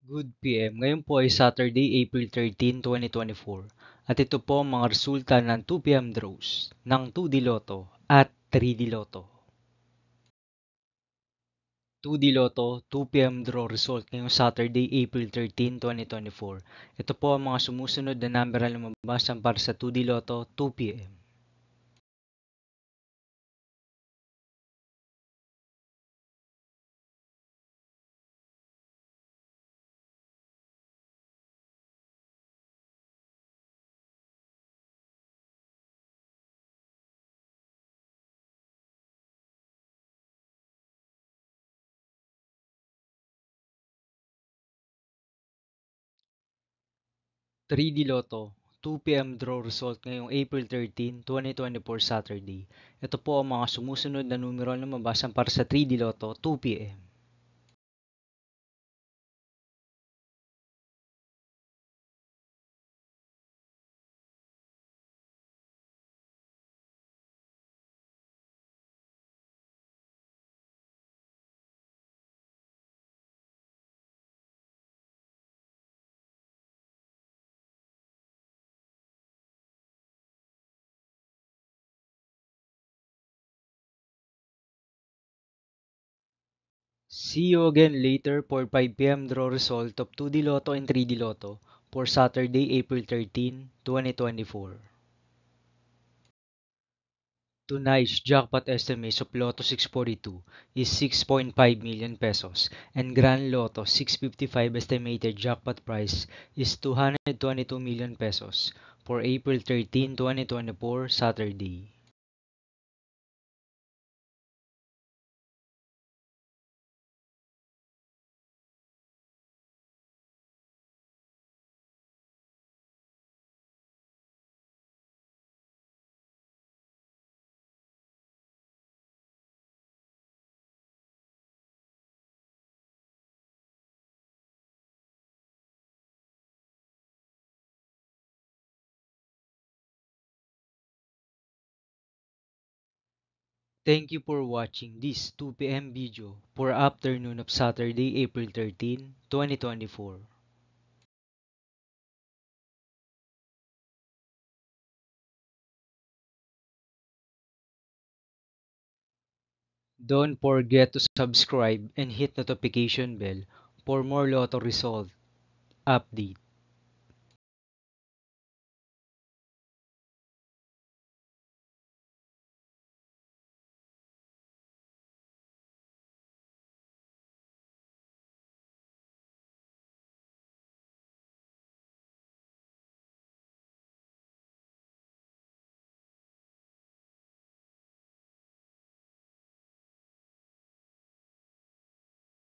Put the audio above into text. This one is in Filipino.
Good PM. Ngayon po ay Saturday, April 13, 2024. At ito po ang mga resulta ng 2 PM draws ng 2D Lotto at 3D Lotto. 2D Lotto 2 PM draw result ngayong Saturday, April 13, 2024. Ito po ang mga sumusunod na number na lumabas para sa 2D Lotto 2 PM. 3D Lotto 2 PM draw result ngayong April 13, 2024 Saturday. Ito po ang mga sumusunod na numero na lumabas para sa 3D Lotto 2 PM. See you again later for 5 PM draw result of 2D Lotto and 3D Lotto for Saturday, April 13, 2024. Tonight's jackpot estimate of Lotto 642 is 6.5 million pesos and Grand Lotto 655 estimated jackpot price is 222 million pesos for April 13, 2024 Saturday. Thank you for watching this 2 PM video for afternoon of Saturday, April 13, 2024. Don't forget to subscribe and hit notification bell for more Lotto result update.